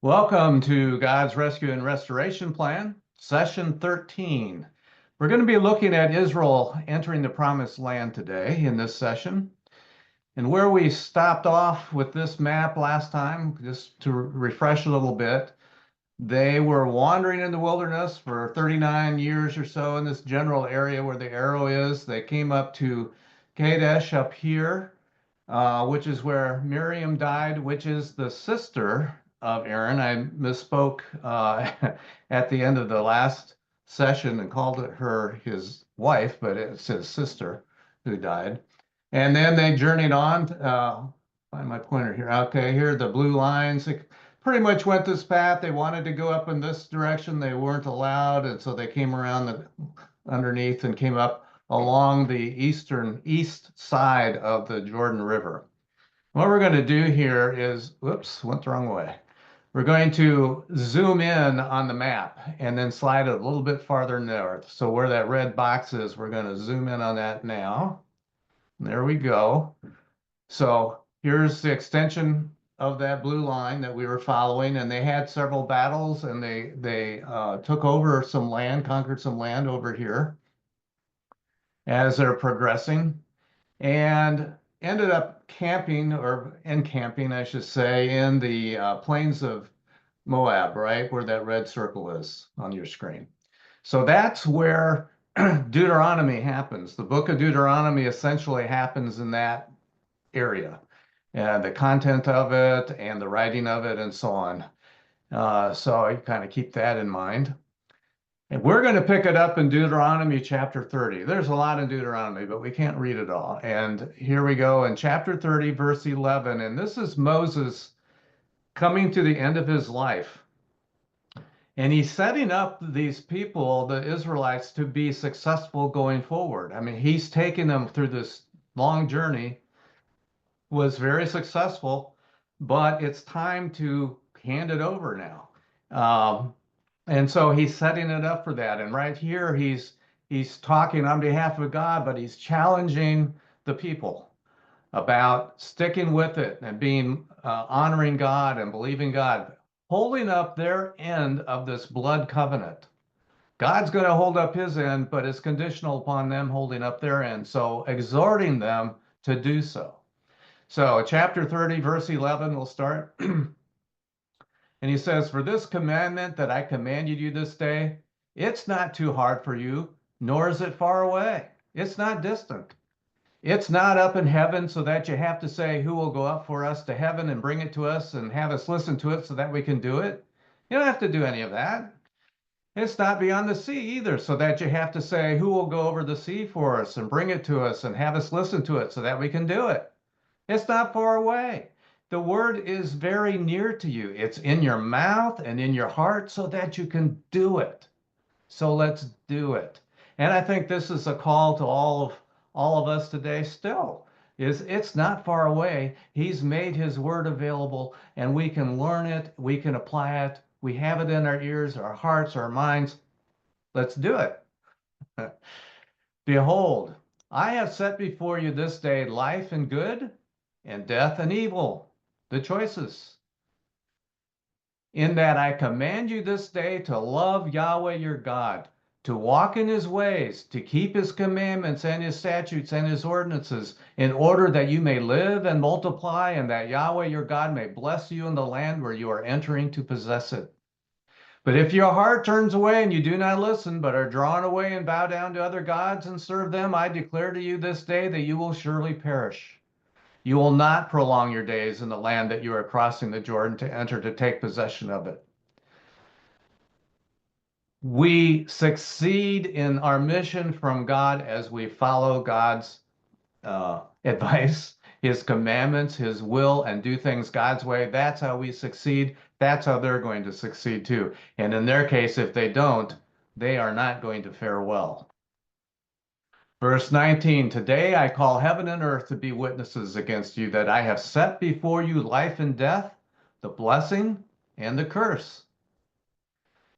Welcome to God's Rescue and Restoration Plan, Session 13. We're going to be looking at Israel entering the Promised Land today in this session. And where we stopped off with this map last time, just to refresh a little bit, they were wandering in the wilderness for 39 years or so in this general area where the arrow is. They came up to Kadesh up here, which is where Miriam died, which is the sister of Aaron. I misspoke at the end of the last session and called her his wife, but it's his sister who died. And then they journeyed on. Find my pointer here. Okay, here are the blue lines. It pretty much went this path. They wanted to go up in this direction. They weren't allowed, and so they came around underneath and came up along the east side of the Jordan River. What we're going to do here is, whoops, went the wrong way. We're going to zoom in on the map and then slide it a little bit farther north. So where that red box is, we're going to zoom in on that now. There we go. So here's the extension of that blue line that we were following, and they had several battles, and they took over some land, conquered some land over here as they're progressing, and ended up camping, or encamping, I should say, in the plains of Moab, right where that red circle is on your screen. So that's where Deuteronomy happens. The book of Deuteronomy essentially happens in that area, and the content of it and the writing of it and so on. So you kind of keep that in mind. And we're going to pick it up in Deuteronomy chapter 30. There's a lot in Deuteronomy, but we can't read it all. And here we go in chapter 30, verse 11. And this is Moses coming to the end of his life. And he's setting up these people, the Israelites, to be successful going forward. I mean, he's taking them through this long journey, was very successful, but it's time to hand it over now. And so he's setting it up for that. And right here, he's talking on behalf of God, but he's challenging the people about sticking with it and being honoring God and believing God, holding up their end of this blood covenant. God's going to hold up his end, but it's conditional upon them holding up their end. So exhorting them to do so. So chapter 30, verse 11, we'll start. And he says, "For this commandment that I commanded you this day, it's not too hard for you, nor is it far away. It's not distant. It's not up in heaven so that you have to say, who will go up for us to heaven and bring it to us and have us listen to it so that we can do it? You don't have to do any of that. It's not beyond the sea either, so that you have to say, who will go over the sea for us and bring it to us and have us listen to it so that we can do it? It's not far away. The word is very near to you. It's in your mouth and in your heart so that you can do it. So let's do it." And I think this is a call to all of us today still. It's not far away. He's made his word available, and we can learn it, we can apply it, we have it in our ears, our hearts, our minds. Let's do it. "Behold, I have set before you this day life and good, and death and evil," the choices. "In that I command you this day to love Yahweh your God, to walk in his ways, to keep his commandments and his statutes and his ordinances, in order that you may live and multiply, and that Yahweh your God may bless you in the land where you are entering to possess it. But if your heart turns away and you do not listen, but are drawn away and bow down to other gods and serve them, I declare to you this day that you will surely perish. You will not prolong your days in the land that you are crossing the Jordan to enter to take possession of it." We succeed in our mission from God as we follow God's advice, his commandments, his will, and do things God's way. That's how we succeed. That's how they're going to succeed too. And in their case, if they don't, they are not going to fare well. Verse 19, "Today I call heaven and earth to be witnesses against you, that I have set before you life and death, the blessing and the curse.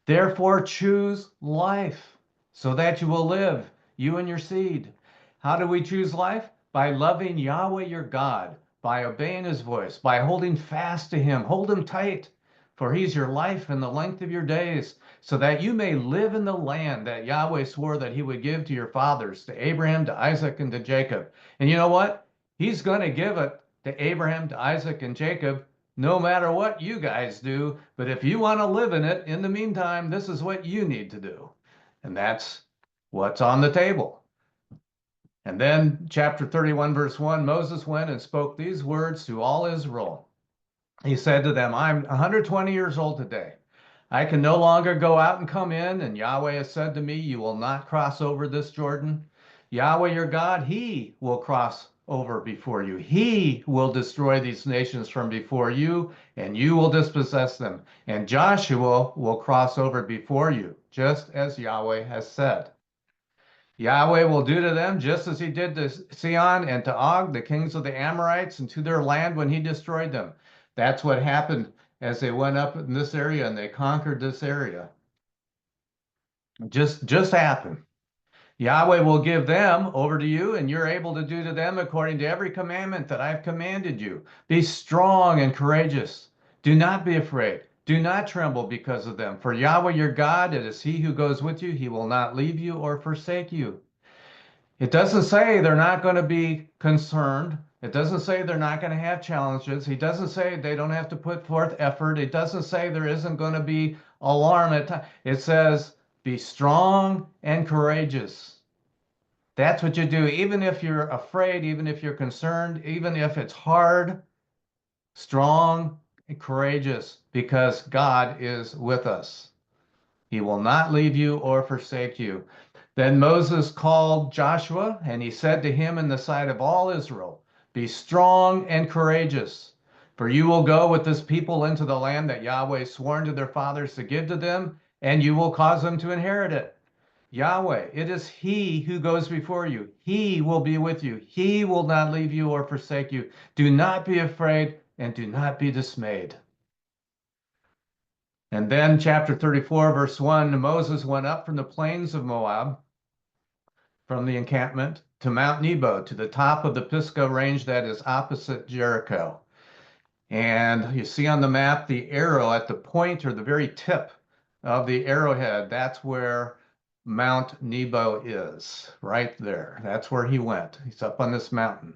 Therefore choose life, so that you will live, you and your seed." How do we choose life? By loving Yahweh your God, by obeying his voice, by holding fast to him. Hold him tight. for he's your life and the length of your days, so that you may live in the land that Yahweh swore that he would give to your fathers, to Abraham, to Isaac, and to Jacob. And you know what? He's going to give it to Abraham, to Isaac, and Jacob, no matter what you guys do. But if you want to live in it, in the meantime, this is what you need to do. And that's what's on the table. And then chapter 31, verse 1, Moses went and spoke these words to all Israel. He said to them, I'm 120 years old today. I can no longer go out and come in, and Yahweh has said to me, you will not cross over this Jordan. Yahweh your God, he will cross over before you. He will destroy these nations from before you, and you will dispossess them. And Joshua will cross over before you, just as Yahweh has said. Yahweh will do to them just as he did to Sihon and to Og, the kings of the Amorites, and to their land when he destroyed them. That's what happened as they went up in this area and they conquered this area. Just happened. Yahweh will give them over to you, and you're able to do to them according to every commandment that I've commanded you. Be strong and courageous. Do not be afraid. Do not tremble because of them. For Yahweh your God, it is he who goes with you. He will not leave you or forsake you. It doesn't say they're not going to be concerned. It doesn't say they're not going to have challenges. He doesn't say they don't have to put forth effort. It doesn't say there isn't going to be alarm at times. It says, be strong and courageous. That's what you do. Even if you're afraid, even if you're concerned, even if it's hard, strong and courageous, because God is with us. He will not leave you or forsake you. Then Moses called Joshua, and he said to him in the sight of all Israel, be strong and courageous, for you will go with this people into the land that Yahweh swore to their fathers to give to them, and you will cause them to inherit it. Yahweh, it is he who goes before you. He will be with you. He will not leave you or forsake you. Do not be afraid and do not be dismayed. And then chapter 34, verse 1, Moses went up from the plains of Moab, from the encampment, to Mount Nebo, to the top of the Pisgah range that is opposite Jericho. And you see on the map the arrow at the point or the very tip of the arrowhead. That's where Mount Nebo is, right there. That's where he went. He's up on this mountain.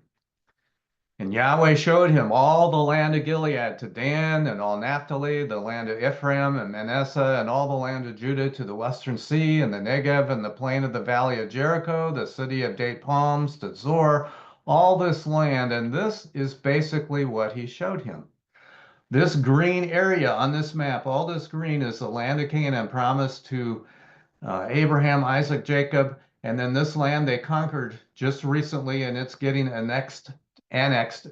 And Yahweh showed him all the land of Gilead to Dan and all Naphtali, the land of Ephraim and Manasseh, and all the land of Judah to the western sea and the Negev and the plain of the valley of Jericho, the city of date palms to Zor, all this land. And this is basically what he showed him. This green area on this map, all this green is the land of Canaan promised to Abraham, Isaac, Jacob, and then this land they conquered just recently, and it's getting annexed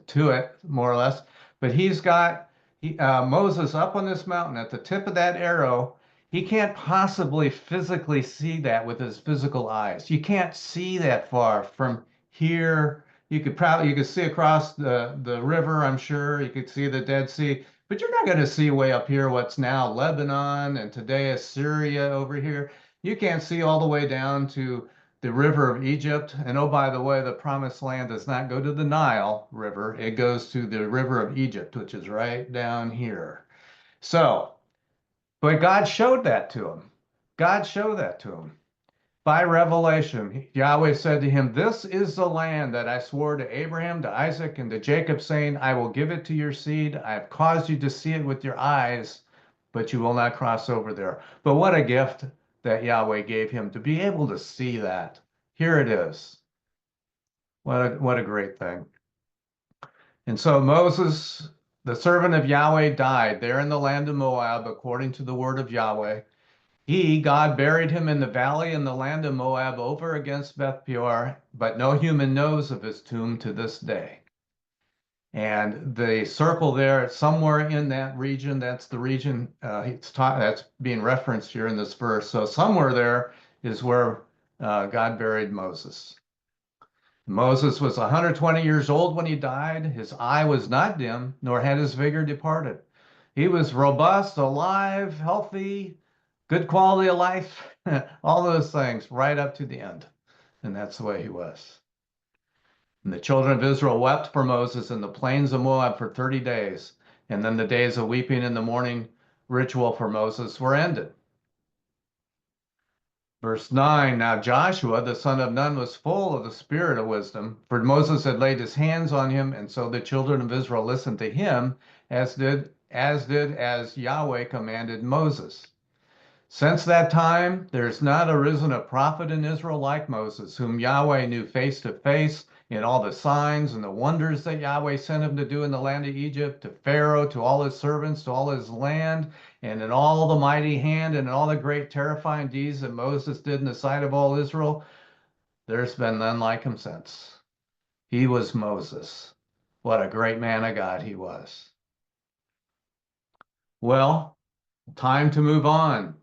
to it, more or less. But he's got Moses up on this mountain at the tip of that arrow. He can't possibly physically see that with his physical eyes. You can't see that far from here. You could see across the river, I'm sure. You could see the Dead Sea, but you're not going to see way up here what's now Lebanon and today is Syria over here. You can't see all the way down to the river of Egypt. And oh, by the way, the promised land does not go to the Nile River. It goes to the river of Egypt, which is right down here. So, but God showed that to him. God showed that to him. By revelation, Yahweh said to him, this is the land that I swore to Abraham, to Isaac, and to Jacob, saying, I will give it to your seed. I have caused you to see it with your eyes, but you will not cross over there. But what a gift that Yahweh gave him to be able to see that. Here it is. What a great thing. And so Moses, the servant of Yahweh, died there in the land of Moab, according to the word of Yahweh. God buried him in the valley in the land of Moab over against Beth Peor, but no human knows of his tomb to this day. And the circle there, somewhere in that region, that's the region that's being referenced here in this verse. So somewhere there is where God buried Moses. Moses was 120 years old when he died. His eye was not dim, nor had his vigor departed. He was robust, alive, healthy, good quality of life, all those things right up to the end. And that's the way he was. And the children of Israel wept for Moses in the plains of Moab for 30 days. And then the days of weeping in the morning ritual for Moses were ended. Verse 9, now Joshua, the son of Nun, was full of the spirit of wisdom, for Moses had laid his hands on him, and so the children of Israel listened to him, as Yahweh commanded Moses. Since that time, there's not arisen a prophet in Israel like Moses, whom Yahweh knew face to face in all the signs and the wonders that Yahweh sent him to do in the land of Egypt, to Pharaoh, to all his servants, to all his land, and in all the mighty hand and in all the great terrifying deeds that Moses did in the sight of all Israel. There's been none like him since. He was Moses. What a great man of God he was. Well, time to move on.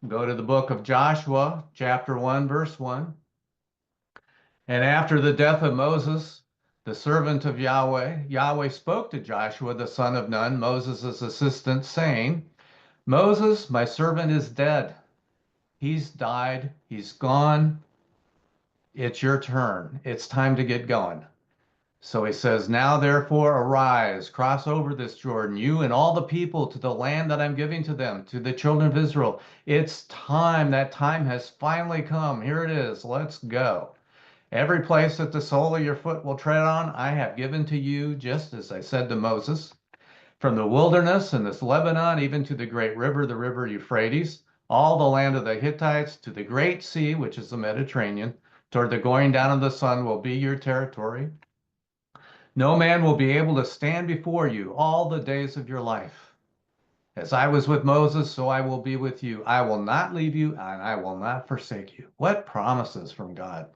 Go to the book of Joshua, chapter 1, verse 1. And after the death of Moses, the servant of Yahweh, Yahweh spoke to Joshua, the son of Nun, Moses' assistant, saying, Moses, my servant, is dead. He's died. He's gone. It's your turn. It's time to get going. So he says, now therefore arise, cross over this Jordan, you and all the people, to the land that I'm giving to them, to the children of Israel. It's time. That time has finally come. Here it is. Let's go. Every place that the sole of your foot will tread on, I have given to you, just as I said to Moses. From the wilderness and this Lebanon, even to the great river, the river Euphrates, all the land of the Hittites, to the great sea, which is the Mediterranean, toward the going down of the sun will be your territory. No man will be able to stand before you all the days of your life. As I was with Moses, so I will be with you. I will not leave you, and I will not forsake you. What promises from God!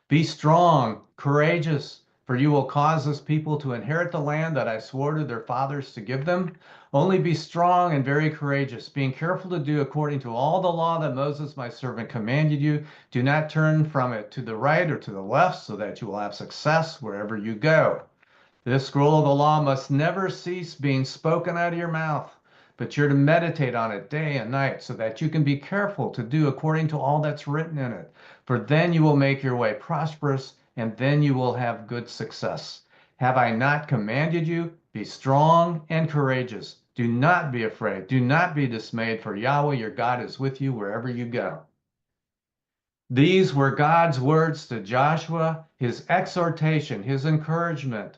Be strong, courageous, for you will cause this people to inherit the land that I swore to their fathers to give them. Only be strong and very courageous, being careful to do according to all the law that Moses, my servant, commanded you. Do not turn from it to the right or to the left, so that you will have success wherever you go. This scroll of the law must never cease being spoken out of your mouth, but you're to meditate on it day and night, so that you can be careful to do according to all that's written in it. For then you will make your way prosperous, and then you will have good success. Have I not commanded you? Be strong and courageous. Do not be afraid. Do not be dismayed, for Yahweh your God is with you wherever you go. These were God's words to Joshua, his exhortation, his encouragement,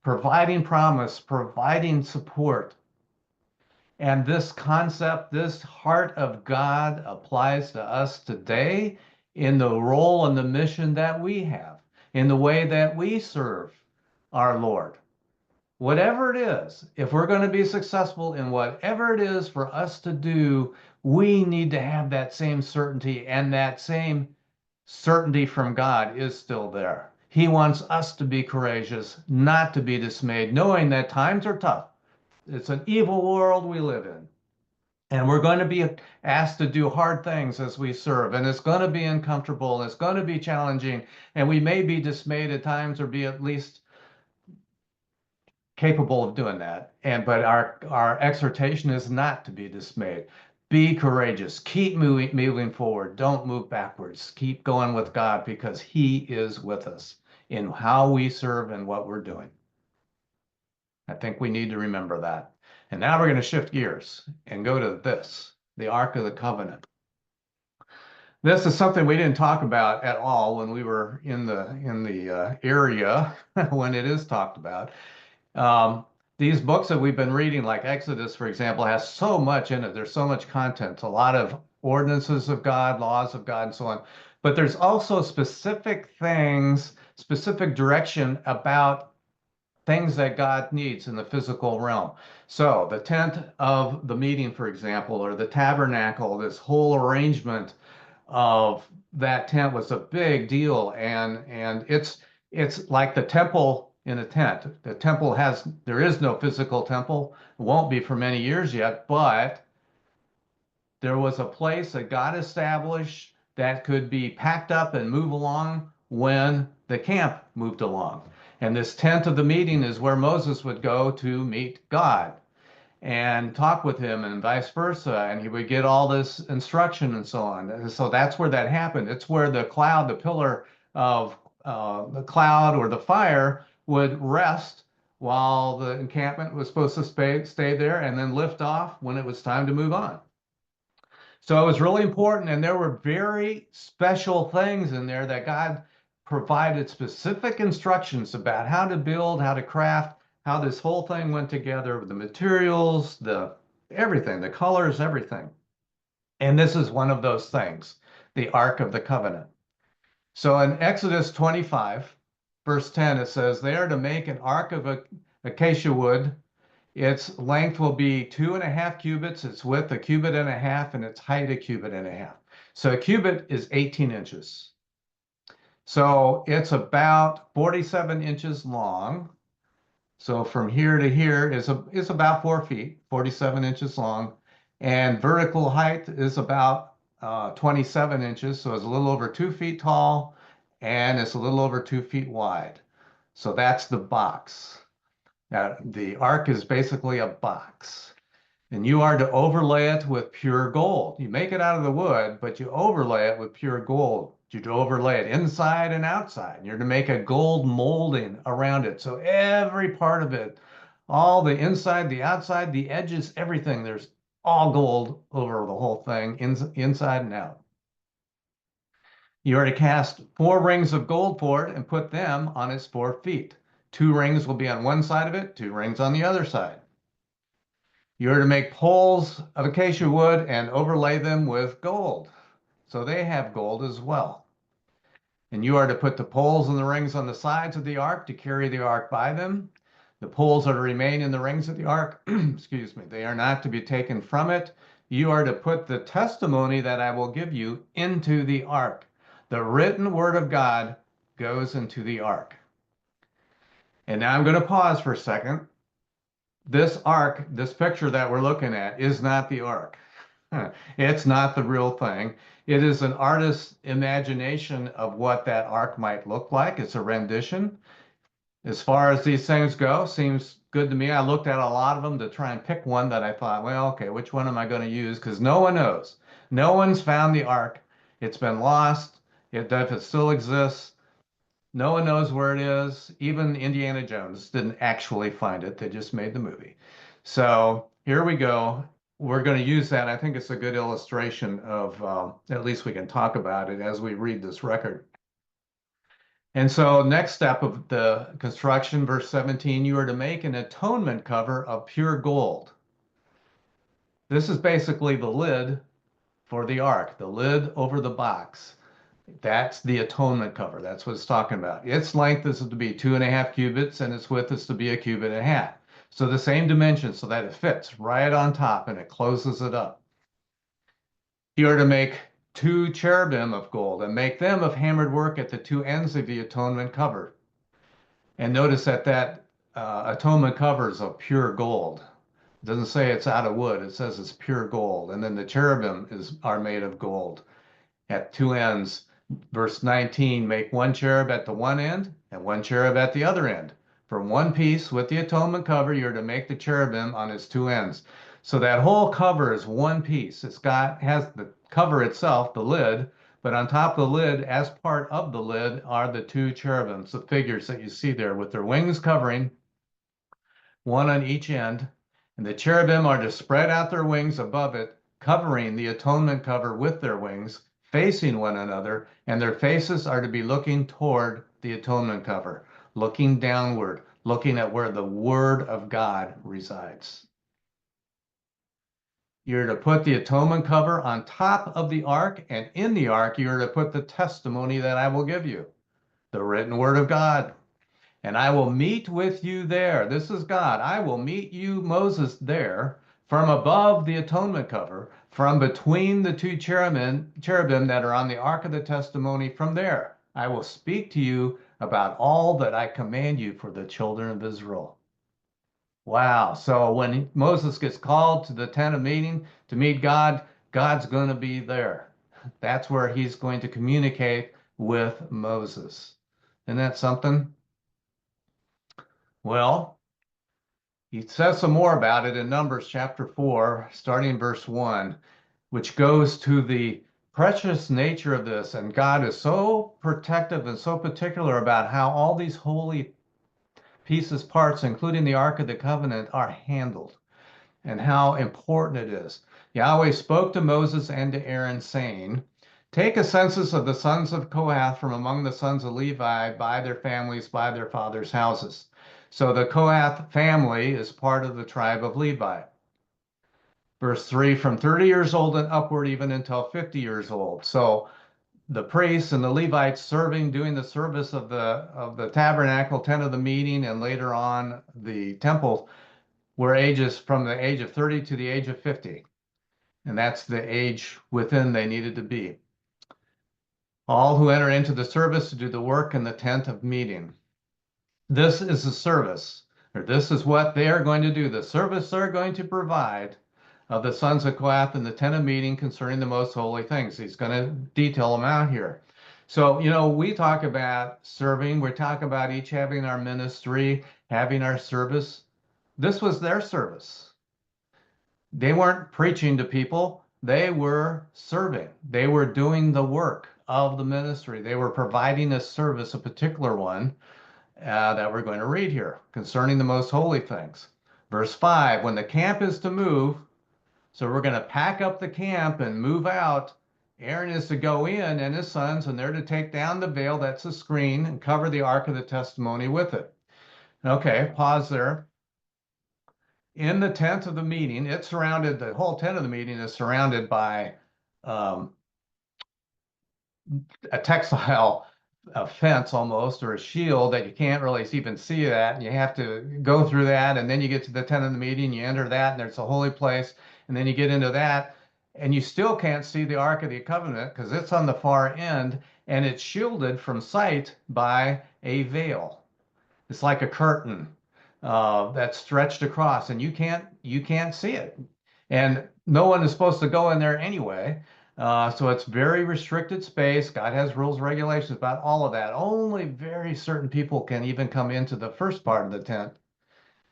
providing promise, providing support. And this concept, this heart of God applies to us today in the role and the mission that we have, in the way that we serve our Lord. Whatever it is, if we're going to be successful in whatever it is for us to do, we need to have that same certainty, and that same certainty from God is still there. He wants us to be courageous, not to be dismayed, knowing that times are tough. It's an evil world we live in. And we're going to be asked to do hard things as we serve. And it's going to be uncomfortable. And it's going to be challenging. And we may be dismayed at times, or be at least capable of doing that. But our exhortation is not to be dismayed. Be courageous. Keep moving forward. Don't move backwards. Keep going with God, because He is with us in how we serve and what we're doing. I think we need to remember that. And now we're going to shift gears and go to this, the Ark of the Covenant. This is something we didn't talk about at all when we were in the area when it is talked about. These books that we've been reading, like Exodus, for example, has so much in it. There's so much content, a lot of ordinances of God, laws of God, and so on. But there's also specific things, specific direction about things that God needs in the physical realm. So the tent of the meeting, for example, or the tabernacle, this whole arrangement of that tent was a big deal. And it's like the temple in a tent. The temple there is no physical temple. It won't be for many years yet, but there was a place that God established that could be packed up and move along when the camp moved along. And this tent of the meeting is where Moses would go to meet God and talk with him, and vice versa. And he would get all this instruction and so on. And so that's where that happened. It's where the pillar of the cloud or the fire would rest while the encampment was supposed to stay there and then lift off when it was time to move on. So it was really important, and there were very special things in there that God provided specific instructions about how to build, how to craft, how this whole thing went together, the materials, the everything, the colors, everything. And this is one of those things, the Ark of the Covenant. So in Exodus 25, verse 10, it says, they are to make an ark of acacia wood. Its length will be 2.5 cubits, its width a cubit and a half, and its height a cubit and a half. So a cubit is 18 inches. So it's about 47 inches long. So from here to here is about 4 feet, 47 inches long. And vertical height is about 27 inches. So it's a little over 2 feet tall, and it's a little over 2 feet wide. So that's the box. Now, the ark is basically a box, and you are to overlay it with pure gold. You make it out of the wood, but you overlay it with pure gold. You're to overlay it inside and outside. You're to make a gold molding around it. So every part of it, all the inside, the outside, the edges, everything, there's all gold over the whole thing, inside and out. You are to cast 4 rings of gold for it and put them on its 4 feet. 2 rings will be on one side of it, 2 rings on the other side. You are to make poles of acacia wood and overlay them with gold. So they have gold as well. And you are to put the poles and the rings on the sides of the ark to carry the ark by them. The poles are to remain in the rings of the ark. Excuse me. They are not to be taken from it. You are to put the testimony that I will give you into the ark. The written word of God goes into the ark. And now I'm going to pause for a second. This ark, this picture that we're looking at, is not the ark. It's not the real thing. It is an artist's imagination of what that ark might look like. It's a rendition. As far as these things go, seems good to me. I looked at a lot of them to try and pick one that I thought, well, okay, which one am I going to use? Because no one knows. No one's found the ark. It's been lost. If it still exists, no one knows where it is. Even Indiana Jones didn't actually find it. They just made the movie. So here we go. We're going to use that. I think it's a good illustration of, at least we can talk about it as we read this record. And so next step of the construction, verse 17, you are to make an atonement cover of pure gold. This is basically the lid for the ark, the lid over the box. That's the atonement cover. That's what it's talking about. Its length is to be 2.5 cubits, and its width is to be a cubit and a half. So the same dimensions so that it fits right on top and it closes it up. You are to make 2 cherubim of gold and make them of hammered work at the 2 ends of the atonement cover. And notice that atonement cover is of pure gold. It doesn't say it's out of wood. It says it's pure gold. And then the cherubim are made of gold at 2 ends. Verse 19, make 1 cherub at the one end and 1 cherub at the other end. For one piece with the atonement cover, you're to make the cherubim on its 2 ends. So that whole cover is one piece. Has the cover itself, the lid, but on top of the lid, as part of the lid, are the 2 cherubims, the figures that you see there with their wings covering, one on each end. And the cherubim are to spread out their wings above it, covering the atonement cover with their wings, facing one another, and their faces are to be looking toward the atonement cover, looking downward, looking at where the Word of God resides. You're to put the atonement cover on top of the ark, and in the ark, you're to put the testimony that I will give you, the written Word of God. And I will meet with you there. This is God. I will meet you, Moses, there from above the atonement cover, from between the 2 cherubim that are on the ark of the testimony. From there, I will speak to you about all that I command you for the children of Israel. Wow. So when Moses gets called to the tent of meeting to meet God, God's going to be there. That's where he's going to communicate with Moses. Isn't that something? Well, he says some more about it in Numbers chapter 4, starting verse 1, which goes to the precious nature of this. And God is so protective and so particular about how all these holy pieces, parts, including the Ark of the Covenant, are handled and how important it is. Yahweh spoke to Moses and to Aaron, saying, take a census of the sons of Kohath from among the sons of Levi by their families, by their fathers' houses. So the Kohath family is part of the tribe of Levi. Verse 3, from 30 years old and upward, even until 50 years old. So the priests and the Levites serving, doing the service of the tabernacle, tent of the meeting, and later on the temple, were ages from the age of 30 to the age of 50. And that's the age within they needed to be. All who enter into the service to do the work in the tent of meeting. This is the service, or this is what they are going to do, the service they're going to provide of the sons of Kohath in the tent of meeting concerning the most holy things. He's going to detail them out here. So, we talk about serving, we talk about each having our ministry, having our service. This was their service. They weren't preaching to people, they were serving. They were doing the work of the ministry. They were providing a service, a particular one that we're going to read here concerning the most holy things. Verse 5, when the camp is to move, so we're going to pack up the camp and move out. Aaron is to go in and his sons, and they're to take down the veil, that's the screen, and cover the ark of the testimony with it. Okay, pause there. In the tent of the meeting, the whole tent of the meeting is surrounded by a textile fence almost, or a shield that you can't really even see that. And you have to go through that, and then you get to the tent of the meeting, you enter that, and there's a holy place, and then you get into that, and you still can't see the Ark of the Covenant because it's on the far end, and it's shielded from sight by a veil. It's like a curtain that's stretched across, and you can't see it. And no one is supposed to go in there anyway. So it's very restricted space. God has rules, regulations about all of that. Only very certain people can even come into the first part of the tent,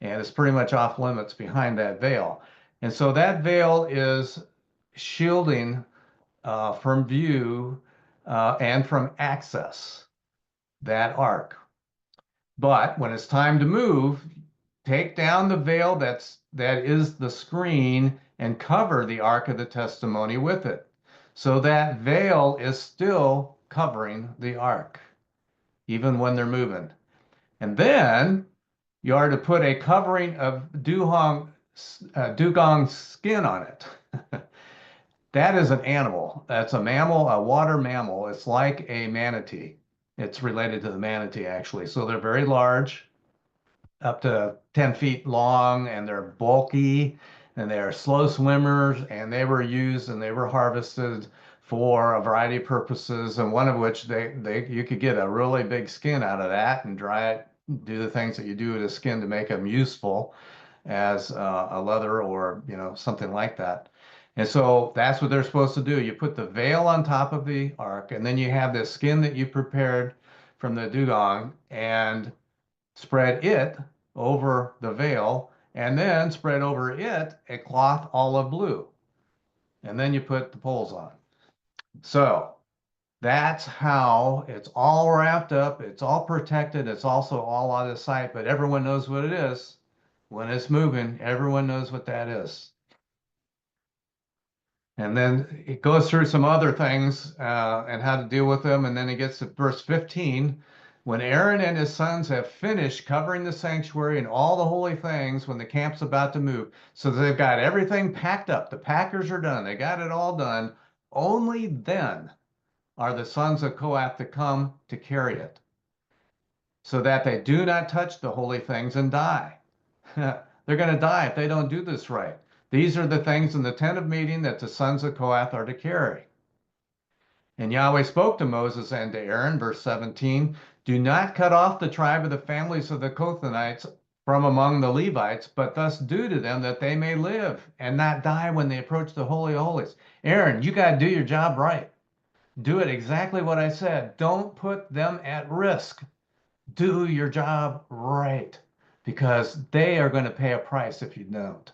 and it's pretty much off limits behind that veil. And so that veil is shielding from view and from access that ark. But when it's time to move, take down the veil that is the screen and cover the ark of the testimony with it. So that veil is still covering the ark, even when they're moving. And then you are to put a covering of dugong skin on it. That is an animal. That's a mammal, a water mammal. It's like a manatee. It's related to the manatee, actually. So they're very large, up to 10 feet long, and they're bulky, and they're slow swimmers, and they were used and they were harvested for a variety of purposes, and one of which you could get a really big skin out of that and dry it, do the things that you do with the skin to make them useful as a leather or something like that. And so that's what they're supposed to do. You put the veil on top of the ark, and then you have this skin that you prepared from the dugong, and spread it over the veil, and then spread over it a cloth olive blue. And then you put the poles on. So that's how it's all wrapped up. It's all protected. It's also all out of sight, but everyone knows what it is. When it's moving, everyone knows what that is. And then it goes through some other things and how to deal with them. And then it gets to verse 15. When Aaron and his sons have finished covering the sanctuary and all the holy things, when the camp's about to move, so they've got everything packed up, the packers are done, they got it all done, only then are the sons of Kohath to come to carry it, so that they do not touch the holy things and die. They're going to die if they don't do this right. These are the things in the tent of meeting that the sons of Kohath are to carry. And Yahweh spoke to Moses and to Aaron, verse 17, do not cut off the tribe of the families of the Kohathites from among the Levites, but thus do to them that they may live and not die when they approach the Holy of Holies. Aaron, you got to do your job right. Do it exactly what I said. Don't put them at risk. Do your job right, because they are going to pay a price if you don't.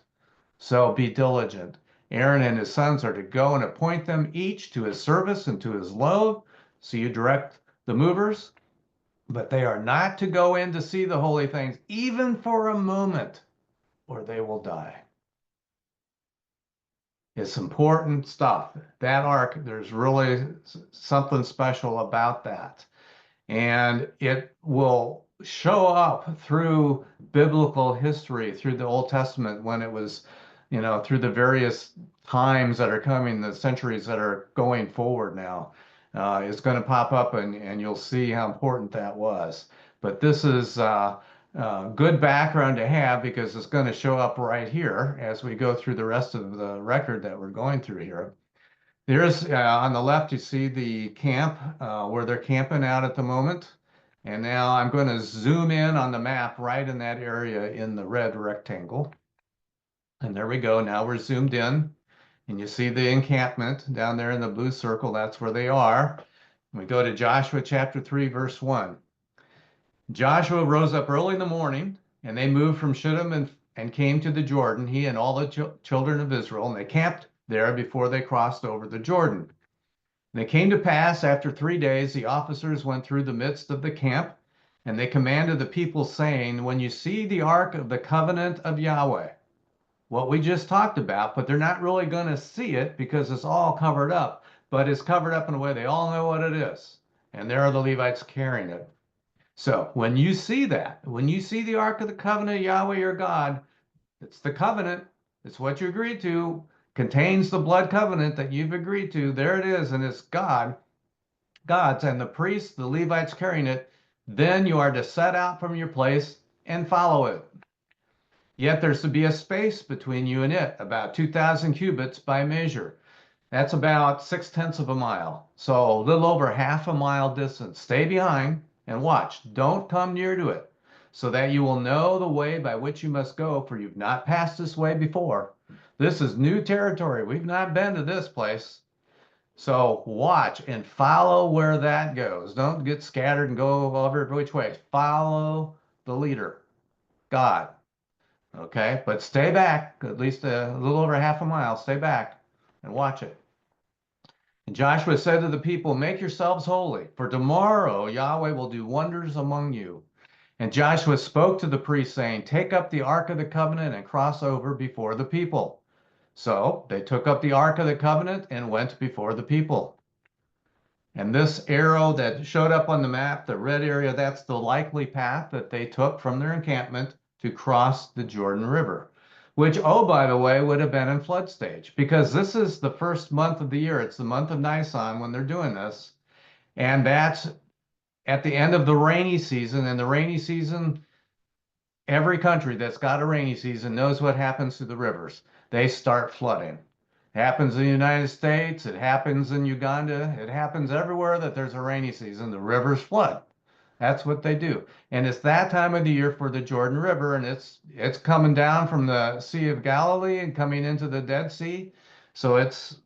So be diligent. Aaron and his sons are to go and appoint them each to his service and to his load. So you direct the movers. but they are not to go in to see the holy things, even for a moment, or they will die. It's important stuff. That ark, there's really something special about that. And it will show up through biblical history, through the Old Testament, when it was, through the various times that are coming, the centuries that are going forward now. It's going to pop up and you'll see how important that was. But this is good background to have because it's going to show up right here as we go through the rest of the record that we're going through here. There's on the left, you see the camp where they're camping out at the moment. And now I'm going to zoom in on the map right in that area in the red rectangle. And there we go. Now we're zoomed in. And you see the encampment down there in the blue circle. That's where they are. We go to Joshua chapter 3, verse 1. Joshua rose up early in the morning, and they moved from Shittim and came to the Jordan, he and all the children of Israel, and they camped there before they crossed over the Jordan. And it came to pass after 3 days, the officers went through the midst of the camp, and they commanded the people, saying, when you see the ark of the covenant of Yahweh, what we just talked about, but they're not really going to see it because it's all covered up, but it's covered up in a way they all know what it is. And there are the Levites carrying it. So when you see that, when you see the ark of the covenant of Yahweh your God, it's the covenant, it's what you agreed to, contains the blood covenant that you've agreed to. There it is, and it's God's, and the priests, the Levites carrying it. Then you are to set out from your place and follow it. Yet there's to be a space between you and it, about 2,000 cubits by measure. That's about 6/10 of a mile. So a little over half a mile distance. Stay behind and watch. Don't come near to it, so that you will know the way by which you must go, for you've not passed this way before. This is new territory. We've not been to this place. So watch and follow where that goes. Don't get scattered and go over which way. Follow the leader, God. Okay, but stay back, at least a little over half a mile. Stay back and watch it. And Joshua said to the people, make yourselves holy, for tomorrow Yahweh will do wonders among you. And Joshua spoke to the priests, saying, take up the ark of the covenant and cross over before the people. So they took up the ark of the covenant and went before the people. And this arrow that showed up on the map, the red area, that's the likely path that they took from their encampment to cross the Jordan River, which, oh, by the way, would have been in flood stage because this is the first month of the year. It's the month of Nisan when they're doing this. And that's at the end of the rainy season. And the rainy season, every country that's got a rainy season knows what happens to the rivers. They start flooding. It happens in the United States. It happens in Uganda. It happens everywhere that there's a rainy season. The rivers flood. That's what they do. And it's that time of the year for the Jordan River, and it's coming down from the Sea of Galilee and coming into the Dead Sea. So it's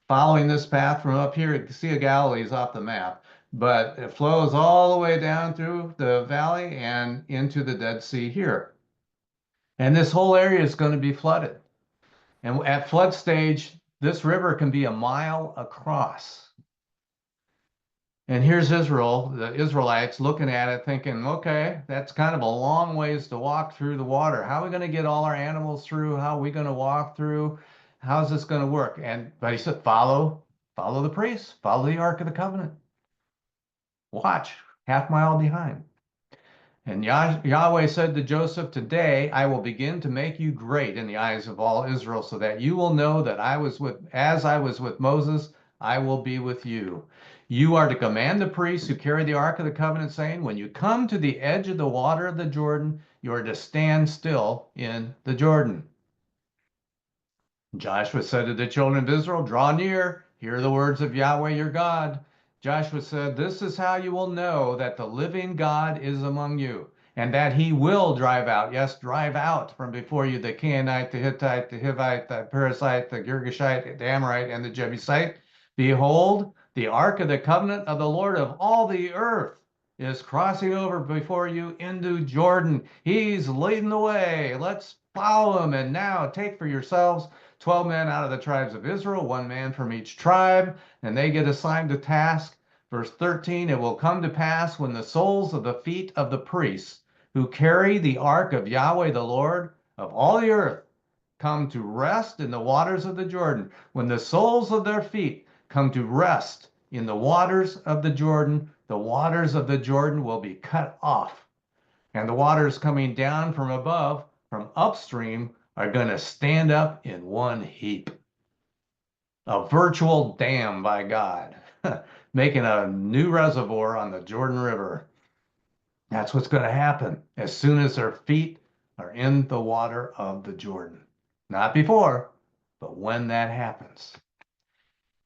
following this path from up here. The Sea of Galilee is off the map, but it flows all the way down through the valley and into the Dead Sea here. And this whole area is going to be flooded. And at flood stage, this river can be a mile across. And here's Israel, the Israelites looking at it thinking, okay, that's kind of a long ways to walk through the water. How are we going to get all our animals through? How are we going to walk through? How's this going to work? But he said, follow the priests, follow the Ark of the Covenant. Watch, half mile behind. And Yahweh said to Joseph, today I will begin to make you great in the eyes of all Israel, so that you will know that as I was with Moses, I will be with you. You are to command the priests who carry the Ark of the Covenant, saying, when you come to the edge of the water of the Jordan, you are to stand still in the Jordan. Joshua said to the children of Israel, draw near, hear the words of Yahweh your God. Joshua said, this is how you will know that the living God is among you, and that he will drive out, yes, drive out from before you the Canaanite, the Hittite, the Hivite, the Perizzite, the Girgashite, the Amorite, and the Jebusite. Behold, the ark of the covenant of the Lord of all the earth is crossing over before you into Jordan. He's leading the way. Let's follow him. And now take for yourselves 12 men out of the tribes of Israel, one man from each tribe, and they get assigned a task. Verse 13, it will come to pass when the soles of the feet of the priests who carry the ark of Yahweh the Lord of all the earth come to rest in the waters of the Jordan. When the soles of their feet come to rest in the waters of the waters of the Jordan will be cut off. And the waters coming down from above, from upstream, are going to stand up in one heap. A virtual dam by God, making a new reservoir on the Jordan River. That's what's going to happen as soon as their feet are in the water of the Jordan. Not before, but when that happens.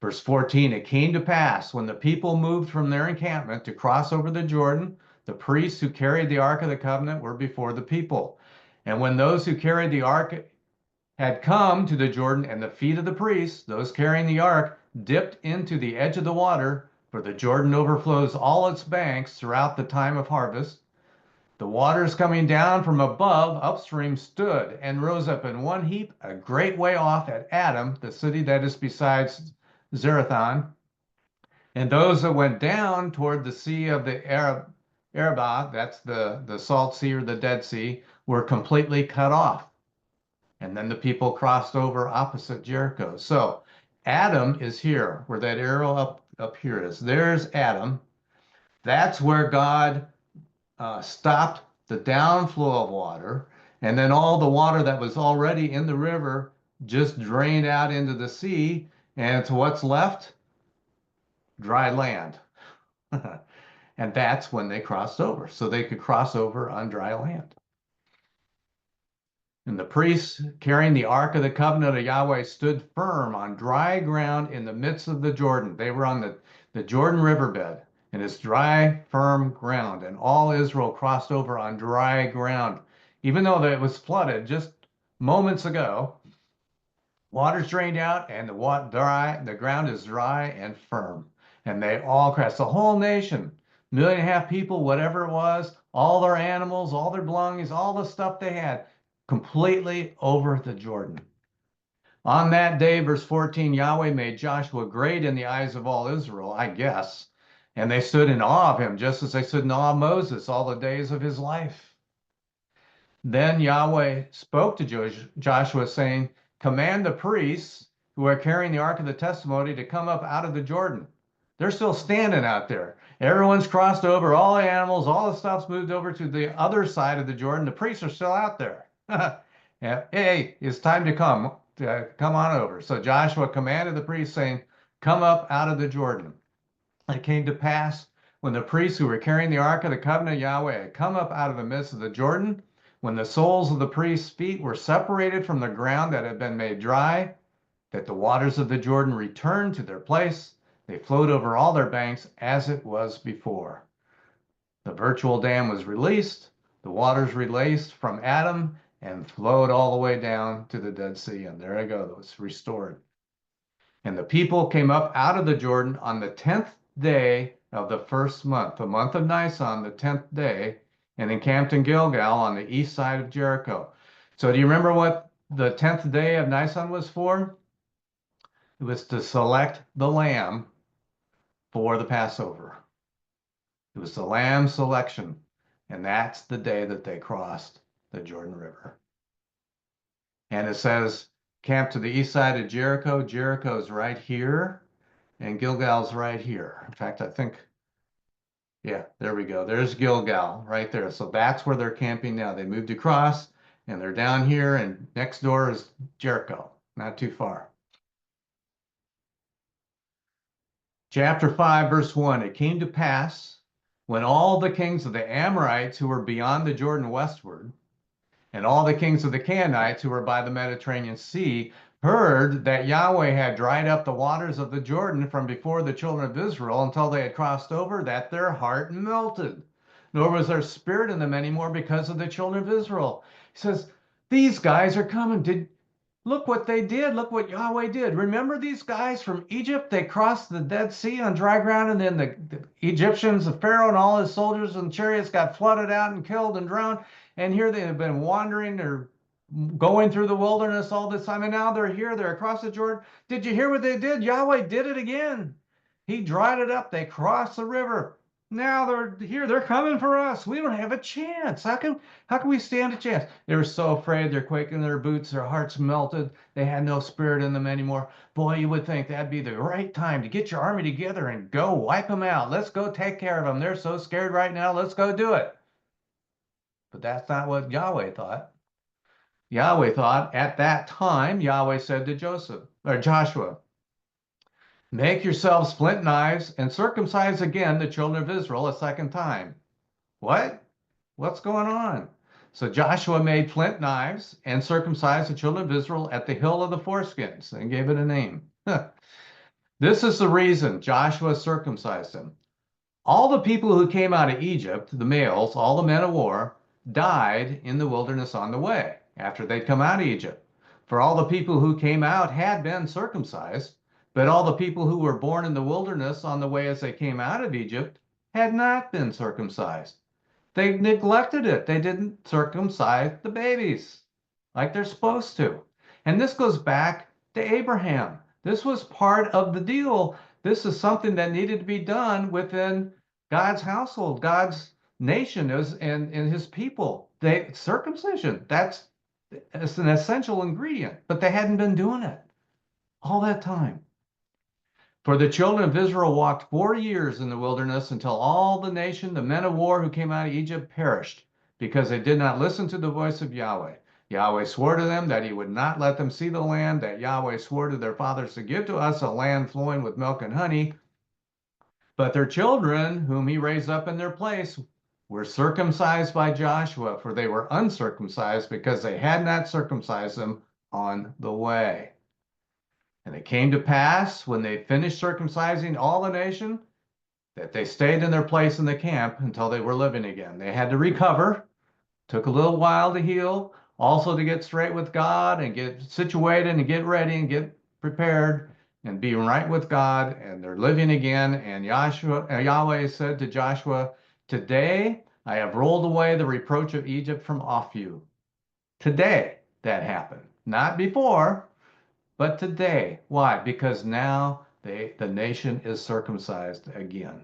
Verse 14, it came to pass when the people moved from their encampment to cross over the Jordan, the priests who carried the Ark of the Covenant were before the people. And when those who carried the Ark had come to the Jordan, and the feet of the priests, those carrying the Ark, dipped into the edge of the water, for the Jordan overflows all its banks throughout the time of harvest, the waters coming down from above upstream stood and rose up in one heap a great way off at Adam, the city that is besides Zerathon. And those that went down toward the sea of the Arabah, that's the Salt Sea or the Dead Sea, were completely cut off. And then the people crossed over opposite Jericho. So Adam is here, where that arrow up here is. There's Adam. That's where God stopped the downflow of water, and then all the water that was already in the river just drained out into the sea, and to what's left? Dry land. And that's when they crossed over, so they could cross over on dry land. And the priests carrying the Ark of the Covenant of Yahweh stood firm on dry ground in the midst of the Jordan. They were on the Jordan riverbed, and it's dry, firm ground. And all Israel crossed over on dry ground. Even though it was flooded just moments ago, water's drained out, and the ground is dry and firm. And they all crossed, the whole nation, 1.5 million people, whatever it was, all their animals, all their belongings, all the stuff they had, completely over the Jordan. On that day, verse 14, Yahweh made Joshua great in the eyes of all Israel, I guess, and they stood in awe of him, just as they stood in awe of Moses all the days of his life. Then Yahweh spoke to Joshua, saying, command the priests who are carrying the Ark of the Testimony to come up out of the Jordan. They're still standing out there. Everyone's crossed over, all the animals, all the stuff's moved over to the other side of the Jordan. The priests are still out there. Yeah, hey, it's time to come on over. So Joshua commanded the priests, saying, come up out of the Jordan. It came to pass when the priests who were carrying the Ark of the Covenant of Yahweh had come up out of the midst of the Jordan, when the soles of the priests' feet were separated from the ground that had been made dry, that the waters of the Jordan returned to their place. They flowed over all their banks as it was before. The virtual dam was released, the waters released from Adam and flowed all the way down to the Dead Sea. And there I go, it was restored. And the people came up out of the Jordan on the 10th day of the first month, the month of Nisan, the 10th day, and encamped in Gilgal on the east side of Jericho. So do you remember what the 10th day of Nisan was for? It was to select the lamb for the Passover. It was the lamb selection, and that's the day that they crossed the Jordan River. And it says, camp to the east side of Jericho. Jericho's right here, and Gilgal's right here. In fact, I think, yeah, there we go. There's Gilgal right there. So that's where they're camping now. They moved across, and they're down here, and next door is Jericho, not too far. Chapter 5, verse 1, it came to pass when all the kings of the Amorites who were beyond the Jordan westward, and all the kings of the Canaanites who were by the Mediterranean Sea, heard that Yahweh had dried up the waters of the Jordan from before the children of Israel until they had crossed over, that their heart melted. Nor was there spirit in them anymore because of the children of Israel. He says, these guys are coming. Look what they did. Look what Yahweh did. Remember these guys from Egypt? They crossed the Dead Sea on dry ground, and then the Egyptians, the Pharaoh and all his soldiers and chariots got flooded out and killed and drowned. And here they have been wandering or going through the wilderness all this time, and now they're here. They're across the Jordan. Did you hear what they did? Yahweh did it again. He dried it up. They crossed the river. Now they're here. They're coming for us. We don't have a chance. How can we stand a chance? They were so afraid. They're quaking in their boots. Their hearts melted. They had no spirit in them anymore. Boy, you would think that'd be the right time to get your army together and go wipe them out. Let's go take care of them. They're so scared right now. Let's go do it. But that's not what Yahweh thought. Yahweh thought at that time, Yahweh said to Joseph or Joshua, make yourselves flint knives and circumcise again the children of Israel a second time. What? What's going on? So Joshua made flint knives and circumcised the children of Israel at the hill of the foreskins and gave it a name. This is the reason Joshua circumcised them. All the people who came out of Egypt, the males, all the men of war, died in the wilderness on the way after they'd come out of Egypt. For all the people who came out had been circumcised, but all the people who were born in the wilderness on the way as they came out of Egypt had not been circumcised. They neglected it. They didn't circumcise the babies like they're supposed to. And this goes back to Abraham. This was part of the deal. This is something that needed to be done within God's household, God's nation and his people. Circumcision, it's an essential ingredient, but they hadn't been doing it all that time. For the children of Israel walked 40 years in the wilderness until all the nation, the men of war who came out of Egypt, perished because they did not listen to the voice of Yahweh. Yahweh swore to them that he would not let them see the land that Yahweh swore to their fathers to give to us, a land flowing with milk and honey. But their children, whom he raised up in their place, were circumcised by Joshua, for they were uncircumcised because they had not circumcised them on the way. And it came to pass when they finished circumcising all the nation that they stayed in their place in the camp until they were living again. They had to recover, took a little while to heal, also to get straight with God and get situated and get ready and get prepared and be right with God. And they're living again. And Yahweh said to Joshua, today I have rolled away the reproach of Egypt from off you. Today that happened, not before. But today, why? Because now the nation is circumcised again.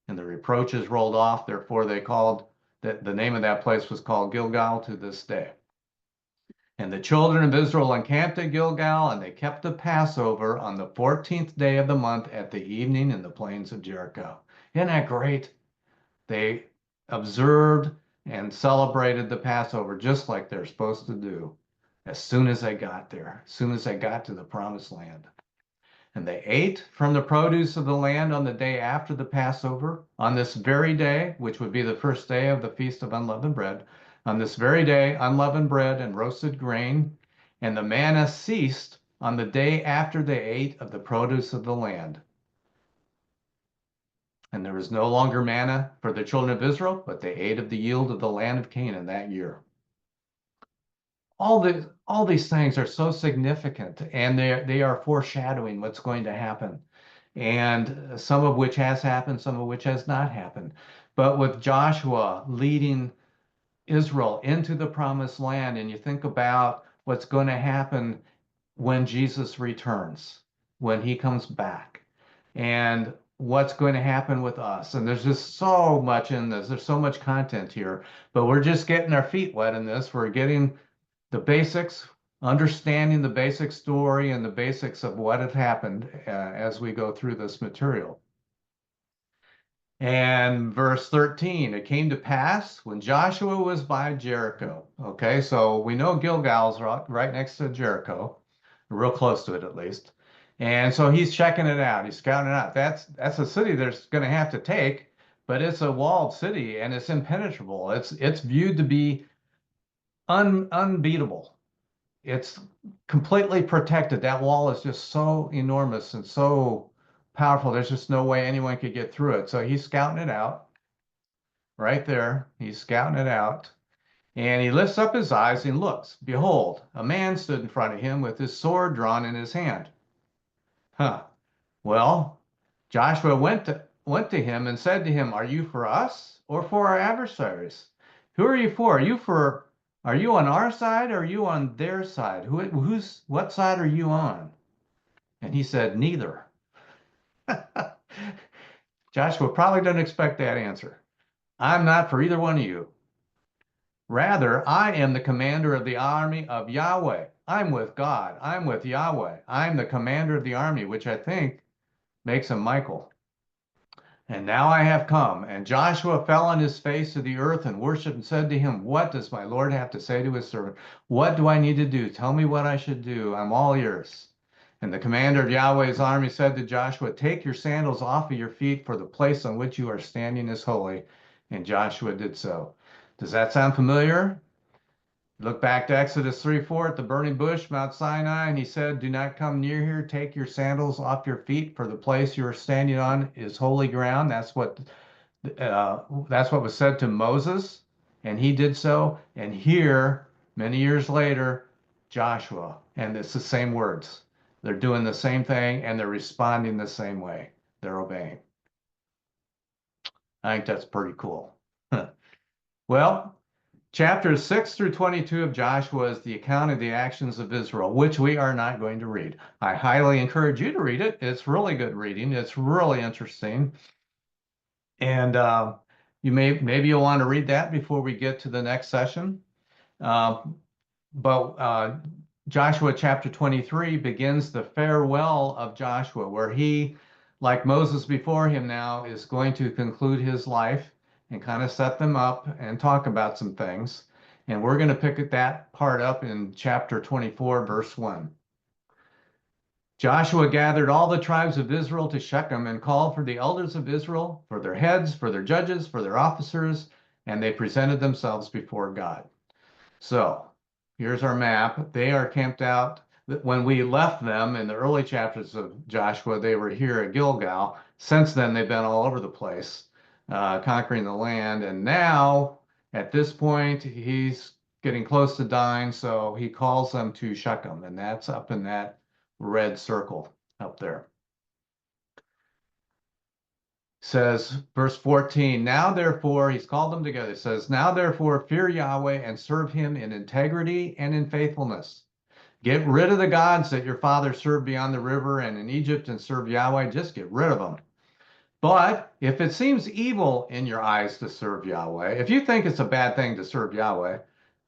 And the reproach is rolled off. Therefore, they called that the name of that place was called Gilgal to this day. And the children of Israel encamped at Gilgal, and they kept the Passover on the 14th day of the month at the evening in the plains of Jericho. Isn't that great? They observed and celebrated the Passover just like they're supposed to do. As soon as they got there, as soon as they got to the promised land. And they ate from the produce of the land on the day after the Passover, on this very day, which would be the first day of the Feast of Unleavened Bread. On this very day, unleavened bread and roasted grain, and the manna ceased on the day after they ate of the produce of the land. And there was no longer manna for the children of Israel, but they ate of the yield of the land of Canaan that year. All these things are so significant, and they are foreshadowing what's going to happen, and some of which has happened, some of which has not happened. But with Joshua leading Israel into the promised land, and you think about what's going to happen when Jesus returns, when he comes back, and what's going to happen with us. And there's just so much in this. There's so much content here, but we're just getting our feet wet in this. We're getting the basics, understanding the basic story and the basics of what had happened as we go through this material. And verse 13, it came to pass when Joshua was by Jericho. Okay, so we know Gilgal's right next to Jericho, real close to it at least. And so he's checking it out. He's scouting it out. That's a city that's going to have to take, but it's a walled city and it's impenetrable. It's viewed to be unbeatable. It's completely protected. That wall is just so enormous and so powerful. There's just no way anyone could get through it. So he's scouting it out right there. He's scouting it out. And he lifts up his eyes and looks. Behold, a man stood in front of him with his sword drawn in his hand. Huh. Well, Joshua went to him and said to him, are you for us or for our adversaries? Who are you for? Are you on our side or are you on their side? What side are you on? And he said, neither. Joshua probably doesn't expect that answer. I'm not for either one of you. Rather, I am the commander of the army of Yahweh. I'm with God. I'm with Yahweh. I'm the commander of the army, which I think makes him Michael. And now I have come. And Joshua fell on his face to the earth and worshiped and said to him, what does my Lord have to say to his servant? What do I need to do? Tell me what I should do. I'm all ears. And the commander of Yahweh's army said to Joshua, take your sandals off of your feet, for the place on which you are standing is holy. And Joshua did so. Does that sound familiar? Look back to Exodus 3:4 at the burning bush, Mount Sinai, and he said, do not come near here. Take your sandals off your feet, for the place you are standing on is holy ground. That's what was said to Moses, and he did so. And here, many years later, Joshua, and it's the same words. They're doing the same thing, and they're responding the same way. They're obeying. I think that's pretty cool. Well, chapters 6 through 22 of Joshua is the account of the actions of Israel, which we are not going to read. I highly encourage you to read it. It's really good reading. It's really interesting. And maybe you'll want to read that before we get to the next session. But Joshua chapter 23 begins the farewell of Joshua, where he, like Moses before him now, is going to conclude his life and kind of set them up and talk about some things. And we're going to pick that part up in chapter 24, verse 1. Joshua gathered all the tribes of Israel to Shechem and called for the elders of Israel, for their heads, for their judges, for their officers, and they presented themselves before God. So here's our map. They are camped out. When we left them in the early chapters of Joshua, they were here at Gilgal. Since then, they've been all over the place, conquering the land. And now, at this point, he's getting close to dying, so he calls them to Shechem, and that's up in that red circle up there. Says verse 14, now therefore, he's called them together. It says, now therefore, fear Yahweh and serve him in integrity and in faithfulness. Get rid of the gods that your fathers served beyond the river and in Egypt and serve Yahweh. Just get rid of them. But if it seems evil in your eyes to serve Yahweh, if you think it's a bad thing to serve Yahweh,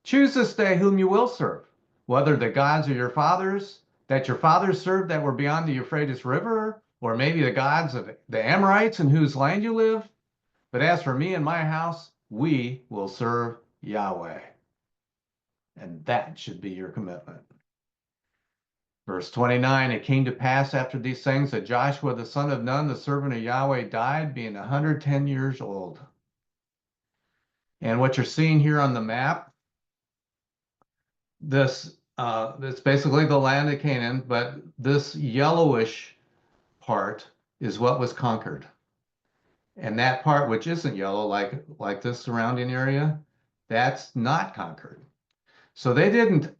choose this day whom you will serve, whether the gods of your fathers that your fathers served that were beyond the Euphrates River, or maybe the gods of the Amorites in whose land you live. But as for me and my house, we will serve Yahweh. And that should be your commitment. Verse 29, it came to pass after these things that Joshua the son of Nun, the servant of Yahweh, died, being 110 years old. And what you're seeing here on the map, it's basically the land of Canaan, but this yellowish part is what was conquered. And that part which isn't yellow, like this surrounding area, that's not conquered. So they didn't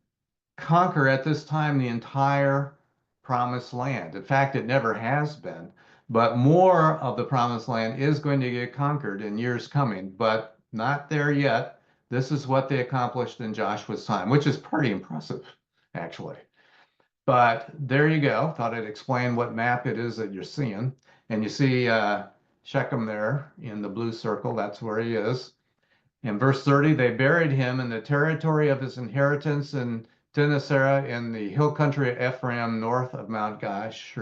conquer at this time the entire promised land. In fact, it never has been. But more of the promised land is going to get conquered in years coming, but not there yet. This is what they accomplished in Joshua's time, which is pretty impressive, actually. But there you go. Thought I'd explain what map it is that you're seeing. And you see Shechem there in the blue circle. That's where he is. In verse 30, they buried him in the territory of his inheritance in Tenasera in the hill country of Ephraim, north of Mount Gash,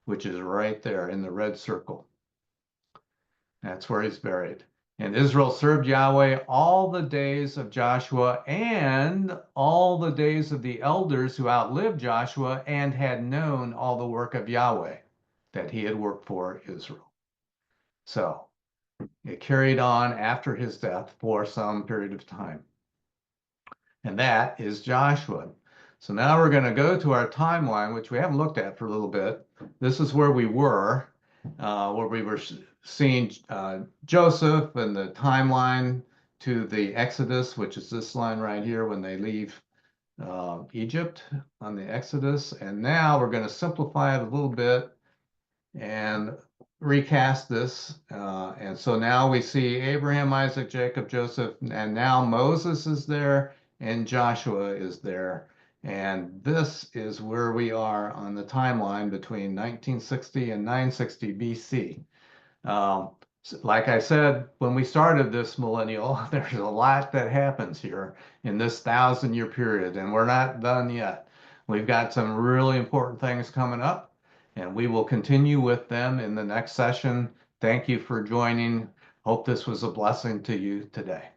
which is right there in the red circle. That's where he's buried. And Israel served Yahweh all the days of Joshua and all the days of the elders who outlived Joshua and had known all the work of Yahweh that he had worked for Israel. So it carried on after his death for some period of time. And that is Joshua. So now we're going to go to our timeline, which we haven't looked at for a little bit. This is where we were seeing Joseph and the timeline to the Exodus, which is this line right here when they leave Egypt on the Exodus. And now we're going to simplify it a little bit and recast this. And so now we see Abraham, Isaac, Jacob, Joseph, and now Moses is there and Joshua is there. And this is where we are on the timeline between 1960 and 960 BC. Like I said, when we started this millennial, there's a lot that happens here in this 1,000-year period, and we're not done yet. We've got some really important things coming up, and we will continue with them in the next session. Thank you for joining. Hope this was a blessing to you today.